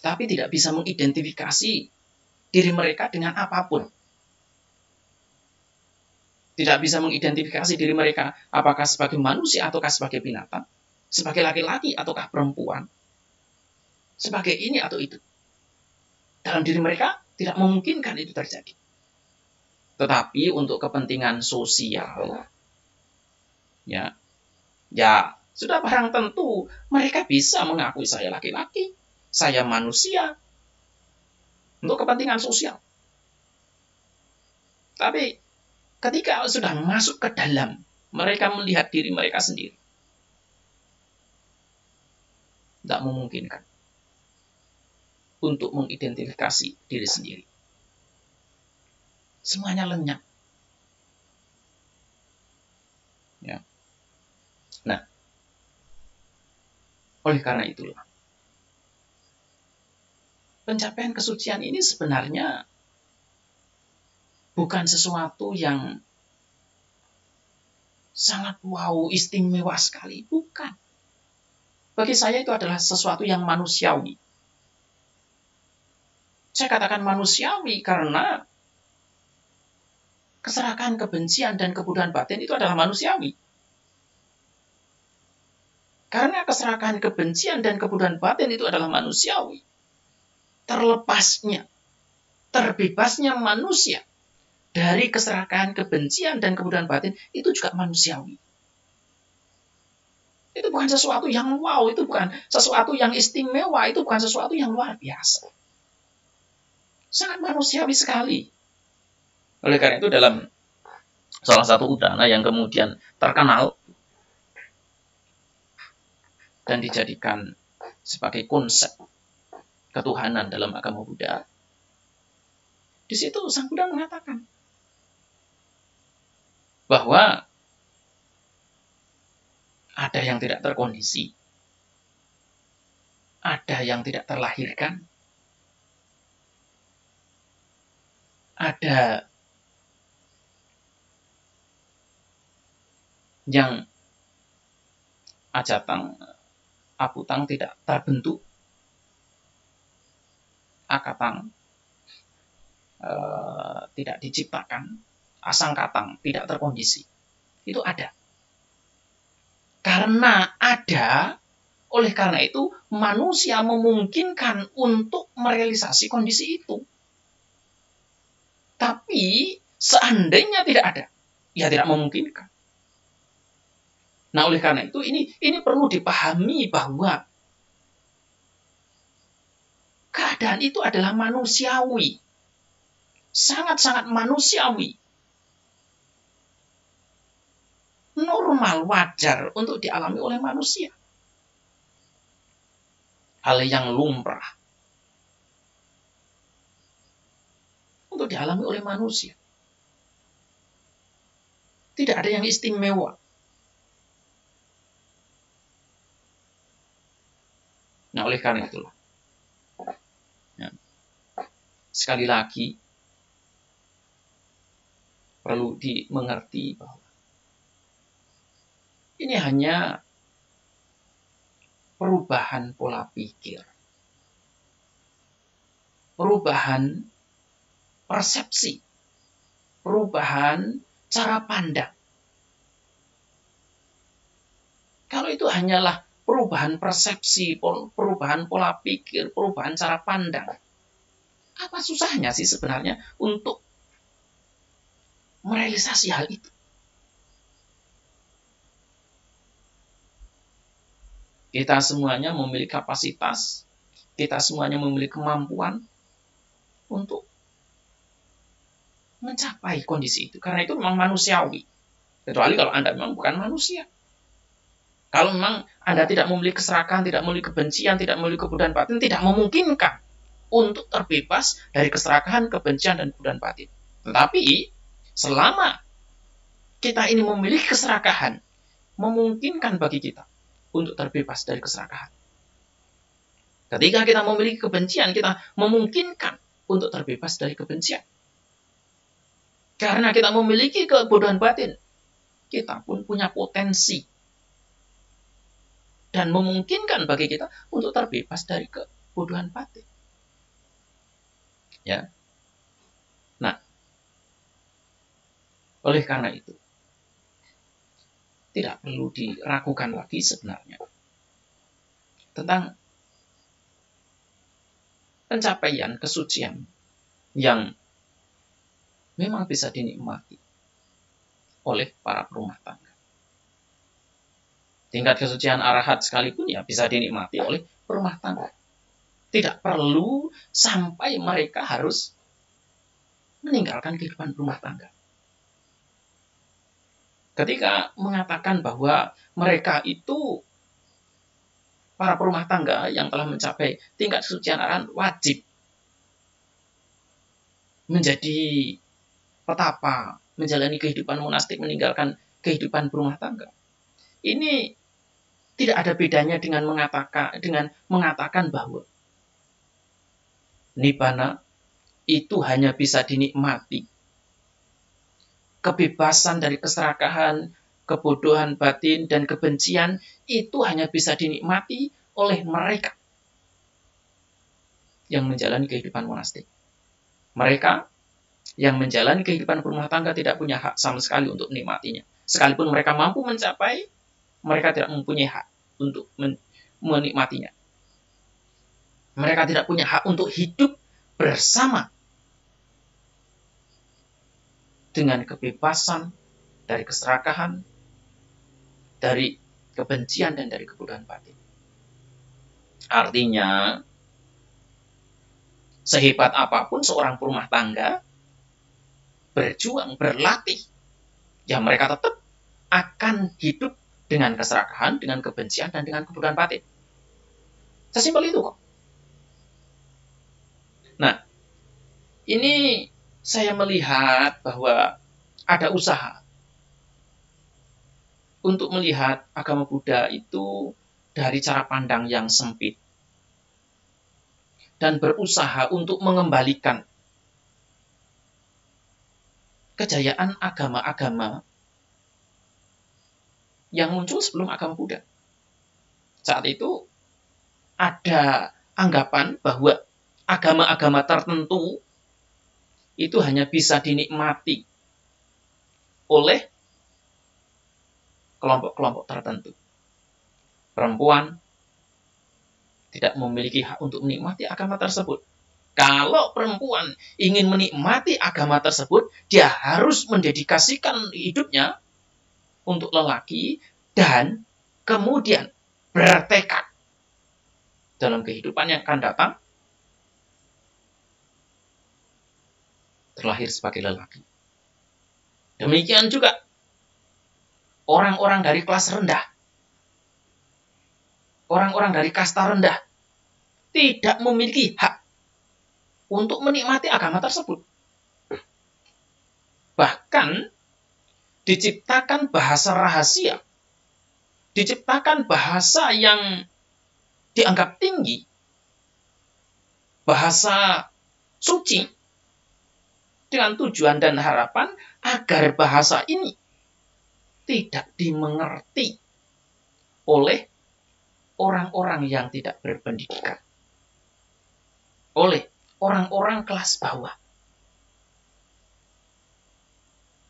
Tapi tidak bisa mengidentifikasi diri mereka dengan apapun. Tidak bisa mengidentifikasi diri mereka apakah sebagai manusia ataukah sebagai binatang, sebagai laki-laki ataukah perempuan, sebagai ini atau itu. Dalam diri mereka tidak memungkinkan itu terjadi. Tetapi untuk kepentingan sosial, ya sudah barang tentu mereka bisa mengakui saya laki-laki, saya manusia, untuk kepentingan sosial. Tapi ketika sudah masuk ke dalam, mereka melihat diri mereka sendiri, tidak memungkinkan untuk mengidentifikasi diri sendiri. Semuanya lenyap. Ya. Nah, oleh karena itulah, pencapaian kesucian ini sebenarnya bukan sesuatu yang sangat wow, istimewa sekali. Bukan. Bagi saya itu adalah sesuatu yang manusiawi. Saya katakan manusiawi karena keserakan kebencian dan kebodohan batin itu adalah manusiawi. Karena keserakan kebencian dan kebodohan batin itu adalah manusiawi. Terlepasnya, terbebasnya manusia dari keserakan kebencian dan kebodohan batin itu juga manusiawi. Itu bukan sesuatu yang wow, itu bukan sesuatu yang istimewa, itu bukan sesuatu yang luar biasa. Sangat manusiawi sekali. Oleh karena itu dalam salah satu udana yang kemudian terkenal dan dijadikan sebagai konsep ketuhanan dalam agama Buddha, di situ Sang Buddha mengatakan bahwa ada yang tidak terkondisi, ada yang tidak terlahirkan, ada yang ajatang, aputang tidak terbentuk, akatang tidak diciptakan, asangkatang tidak terkondisi. Itu ada. Karena ada, oleh karena itu manusia memungkinkan untuk merealisasi kondisi itu. Tapi seandainya tidak ada, Ya tidak memungkinkan. Nah, oleh karena itu ini perlu dipahami bahwa keadaan itu adalah manusiawi. Sangat-sangat manusiawi. Normal, wajar untuk dialami oleh manusia. Hal yang lumrah untuk dialami oleh manusia. Tidak ada yang istimewa. Nah, oleh karena itulah, ya, sekali lagi perlu dimengerti bahwa ini hanya perubahan pola pikir, perubahan persepsi, perubahan cara pandang. Kalau itu hanyalah perubahan persepsi, perubahan pola pikir, perubahan cara pandang, apa susahnya sih sebenarnya untuk merealisasi hal itu? Kita semuanya memiliki kapasitas, kita semuanya memiliki kemampuan untuk mencapai kondisi itu. Karena itu memang manusiawi. Kecuali kalau Anda memang bukan manusia. Kalau memang Anda tidak memiliki keserakahan, tidak memiliki kebencian, tidak memiliki kebudayaan batin, tidak memungkinkan untuk terbebas dari keserakahan, kebencian, dan kebudayaan batin. Tetapi, selama kita ini memiliki keserakahan, memungkinkan bagi kita untuk terbebas dari keserakahan. Ketika kita memiliki kebencian, kita memungkinkan untuk terbebas dari kebencian. Karena kita memiliki kebodohan batin, kita pun punya potensi dan memungkinkan bagi kita untuk terbebas dari kebodohan batin. Ya. Nah, oleh karena itu, tidak perlu diragukan lagi sebenarnya tentang pencapaian kesucian yang memang bisa dinikmati oleh para perumah tangga. Tingkat kesucian arahat sekalipun ya bisa dinikmati oleh perumah tangga. Tidak perlu sampai mereka harus meninggalkan kehidupan rumah tangga. Ketika mengatakan bahwa mereka itu para perumah tangga yang telah mencapai tingkat kesucian arahat wajib menjadi petapa, menjalani kehidupan monastik, meninggalkan kehidupan berumah tangga. Ini tidak ada bedanya dengan mengatakan bahwa nibbana itu hanya bisa dinikmati. Kebebasan dari keserakahan, kebodohan batin, dan kebencian itu hanya bisa dinikmati oleh mereka yang menjalani kehidupan monastik. Mereka yang menjalani kehidupan berumah tangga tidak punya hak sama sekali untuk menikmatinya. Sekalipun mereka mampu mencapai, mereka tidak mempunyai hak untuk menikmatinya. Mereka tidak punya hak untuk hidup bersama dengan kebebasan dari keserakahan, dari kebencian, dan dari kebodohan batin. Artinya, sehebat apapun seorang perumah tangga berjuang, berlatih, ya mereka tetap akan hidup dengan keserakahan, dengan kebencian, dan dengan kebodohan batin. Sesimpel itu kok. Nah, ini saya melihat bahwa ada usaha untuk melihat agama Buddha itu dari cara pandang yang sempit dan berusaha untuk mengembalikan kejayaan agama-agama yang muncul sebelum agama Buddha. Saat itu ada anggapan bahwa agama-agama tertentu itu hanya bisa dinikmati oleh kelompok-kelompok tertentu. Perempuan tidak memiliki hak untuk menikmati agama tersebut. Kalau perempuan ingin menikmati agama tersebut, dia harus mendedikasikan hidupnya untuk lelaki dan kemudian bertekad dalam kehidupan yang akan datang terlahir sebagai lelaki. Demikian juga orang-orang dari kelas rendah, orang-orang dari kasta rendah tidak memiliki hak untuk menikmati agama tersebut. Bahkan diciptakan bahasa rahasia, diciptakan bahasa yang dianggap tinggi, bahasa suci, dengan tujuan dan harapan agar bahasa ini tidak dimengerti oleh orang-orang yang tidak berpendidikan, oleh orang-orang kelas bawah.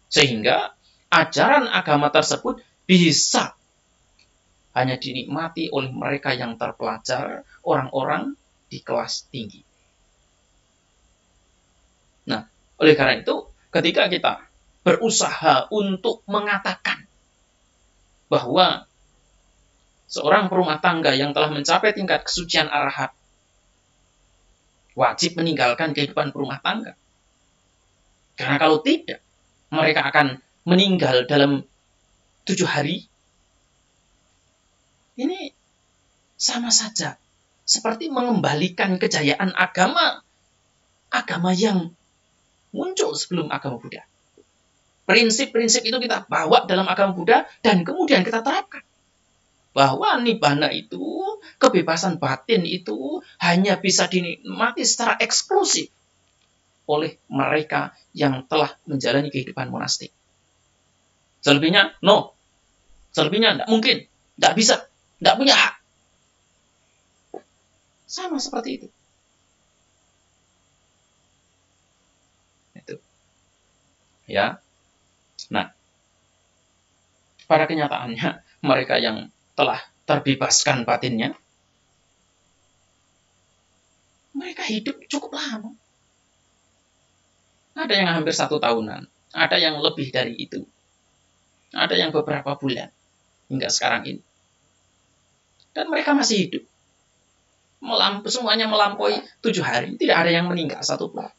Sehingga ajaran agama tersebut bisa hanya dinikmati oleh mereka yang terpelajar, orang-orang di kelas tinggi. Nah, oleh karena itu, ketika kita berusaha untuk mengatakan bahwa seorang perumah tangga yang telah mencapai tingkat kesucian arahat wajib meninggalkan kehidupan perumah tangga. Karena kalau tidak, mereka akan meninggal dalam 7 hari. Ini sama saja seperti mengembalikan kejayaan agama yang muncul sebelum agama Buddha. Prinsip-prinsip itu kita bawa dalam agama Buddha dan kemudian kita terapkan. Bahwa nibbana itu, kebebasan batin itu hanya bisa dinikmati secara eksklusif oleh mereka yang telah menjalani kehidupan monastik. Selebihnya, no. Selebihnya tidak mungkin, tidak bisa, tidak punya hak. Sama seperti itu. Itu. Ya. Nah, pada kenyataannya mereka yang telah terbebaskan batinnya, mereka hidup cukup lama. Ada yang hampir 1 tahunan, ada yang lebih dari itu, ada yang beberapa bulan hingga sekarang ini. Dan mereka masih hidup. Semuanya melampaui 7 hari, tidak ada yang meninggal satupun.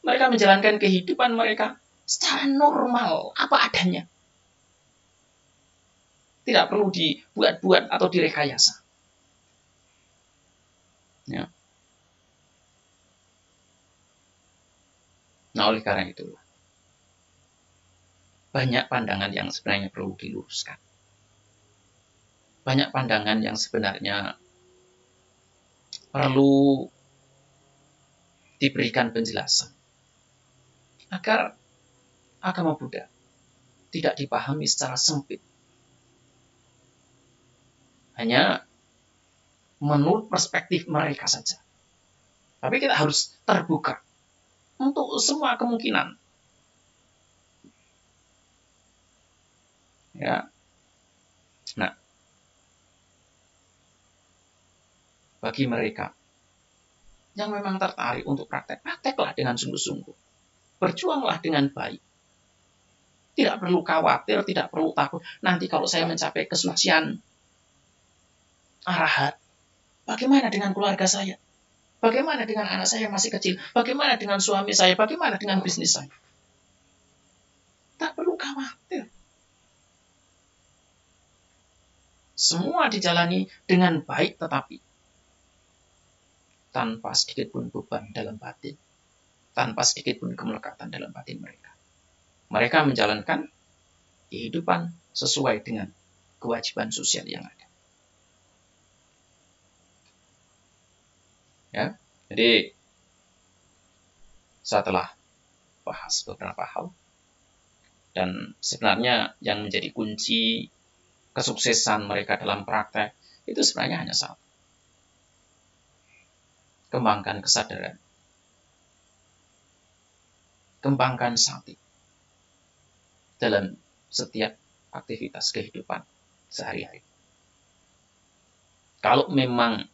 Mereka menjalankan kehidupan mereka secara normal, apa adanya. Tidak perlu dibuat-buat atau direkayasa. Ya. Nah, oleh karena itu, banyak pandangan yang sebenarnya perlu diluruskan. Banyak pandangan yang sebenarnya perlu diberikan penjelasan agar agama Buddha tidak dipahami secara sempit. Hanya menurut perspektif mereka saja. Tapi kita harus terbuka untuk semua kemungkinan. Ya. Nah, bagi mereka yang memang tertarik untuk prakteklah dengan sungguh-sungguh. Berjuanglah dengan baik. Tidak perlu khawatir, tidak perlu takut. Nanti kalau saya mencapai kesucian arahat, bagaimana dengan keluarga saya? Bagaimana dengan anak saya yang masih kecil? Bagaimana dengan suami saya? Bagaimana dengan bisnis saya? Tak perlu khawatir. Semua dijalani dengan baik, tetapi tanpa sedikit pun beban dalam batin. Tanpa sedikit pun kemelekatan dalam batin mereka. Mereka menjalankan kehidupan sesuai dengan kewajiban sosial yang ada. Ya, jadi setelah bahas beberapa hal, dan sebenarnya yang menjadi kunci kesuksesan mereka dalam praktek itu sebenarnya hanya satu. Kembangkan kesadaran. Kembangkan sati dalam setiap aktivitas kehidupan sehari-hari. Kalau memang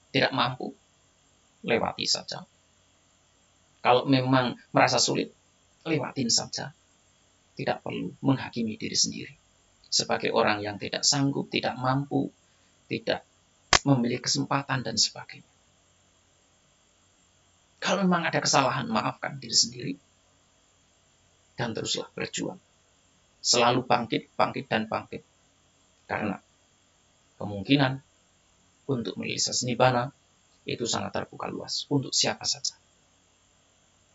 tidak mampu, lewati saja. Kalau memang merasa sulit, lewatin saja. Tidak perlu menghakimi diri sendiri. Sebagai orang yang tidak sanggup, tidak mampu, tidak memiliki kesempatan, dan sebagainya. Kalau memang ada kesalahan, maafkan diri sendiri. Dan teruslah berjuang. Selalu bangkit, bangkit, dan bangkit. Karena kemungkinan untuk merealisasi Nibbana itu sangat terbuka luas untuk siapa saja.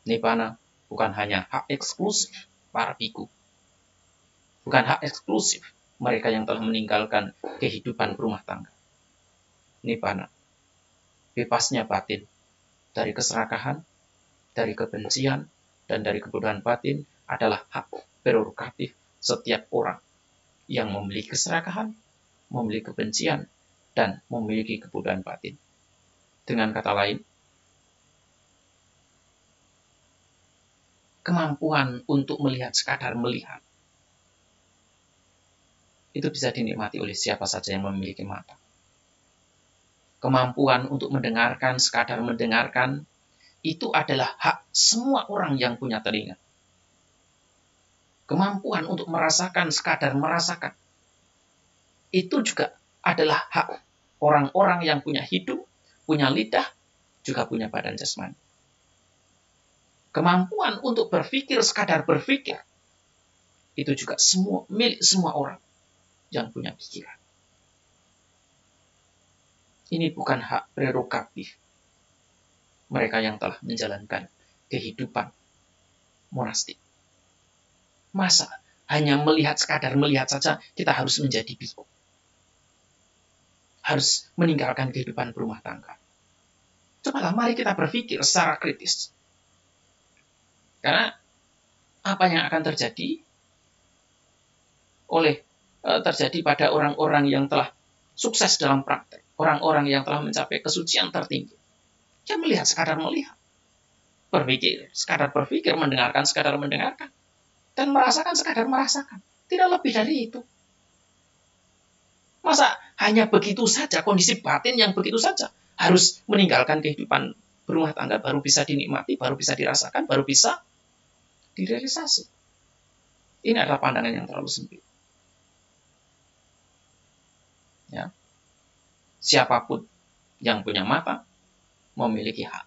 Nibbana bukan hanya hak eksklusif para biku. Bukan hak eksklusif mereka yang telah meninggalkan kehidupan berumah tangga. Nibbana, bebasnya batin dari keserakahan, dari kebencian, dan dari kebodohan batin adalah hak prerogatif setiap orang yang memiliki keserakahan, memiliki kebencian, dan memiliki kebodohan batin. Dengan kata lain, kemampuan untuk melihat sekadar melihat itu bisa dinikmati oleh siapa saja yang memiliki mata. Kemampuan untuk mendengarkan, sekadar mendengarkan, itu adalah hak semua orang yang punya telinga. Kemampuan untuk merasakan, sekadar merasakan, itu juga adalah hak orang-orang yang punya hidung, punya lidah, juga punya badan jasmani. Kemampuan untuk berpikir, sekadar berpikir, itu juga milik semua orang yang punya pikiran. Ini bukan hak prerogatif mereka yang telah menjalankan kehidupan monastik. Masa hanya melihat, sekadar melihat saja kita harus menjadi biku? Harus meninggalkan kehidupan berumah tangga? Cobalah mari kita berpikir secara kritis. Karena apa yang akan terjadi pada orang-orang yang telah sukses dalam praktek, orang-orang yang telah mencapai kesucian tertinggi, yang melihat sekadar melihat, berpikir sekadar berpikir, mendengarkan sekadar mendengarkan, dan merasakan sekadar merasakan, tidak lebih dari itu. Masa hanya begitu saja, kondisi batin yang begitu saja harus meninggalkan kehidupan berumah tangga baru bisa dinikmati, baru bisa dirasakan, baru bisa direalisasi? Ini adalah pandangan yang terlalu sempit. Ya. Siapapun yang punya mata memiliki hak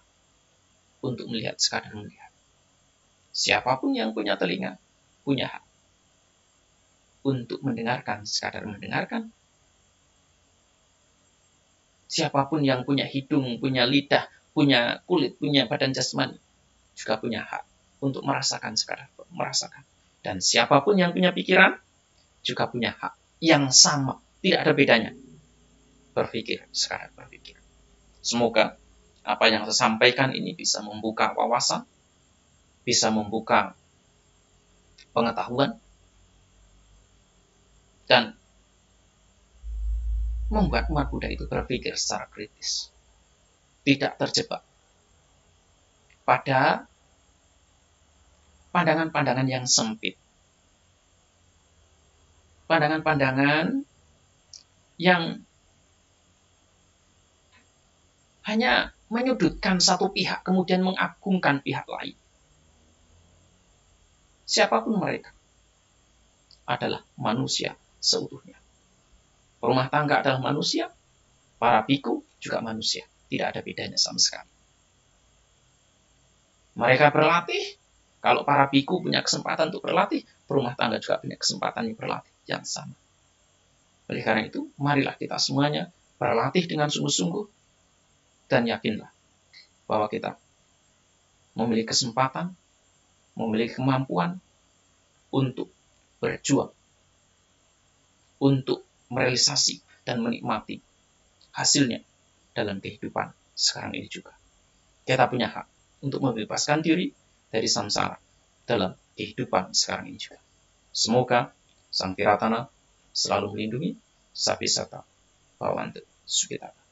untuk melihat sekadar melihat. Siapapun yang punya telinga punya hak untuk mendengarkan sekadar mendengarkan. Siapapun yang punya hidung, punya lidah, punya kulit, punya badan jasmani juga punya hak untuk merasakan sekadar merasakan. Dan siapapun yang punya pikiran juga punya hak yang sama, tidak ada bedanya. Berpikir sekadar berpikir. Semoga apa yang saya sampaikan ini bisa membuka wawasan, bisa membuka pengetahuan, dan membuat umat Buddha itu berpikir secara kritis. Tidak terjebak pada pandangan-pandangan yang sempit. Pandangan-pandangan yang hanya menyudutkan satu pihak, kemudian mengagungkan pihak lain. Siapapun mereka adalah manusia seutuhnya. Rumah tangga adalah manusia, para biku juga manusia. Tidak ada bedanya sama sekali. Mereka berlatih, kalau para biku punya kesempatan untuk berlatih, rumah tangga juga punya kesempatan yang berlatih yang sama. Oleh karena itu, marilah kita semuanya berlatih dengan sungguh-sungguh, dan yakinlah bahwa kita memiliki kesempatan, memiliki kemampuan untuk berjuang, untuk merealisasi dan menikmati hasilnya dalam kehidupan sekarang ini juga. Kita punya hak untuk membebaskan diri dari samsara dalam kehidupan sekarang ini juga. Semoga Sang Tiratana selalu melindungi Sapi Sata Bhavantu Sukhita.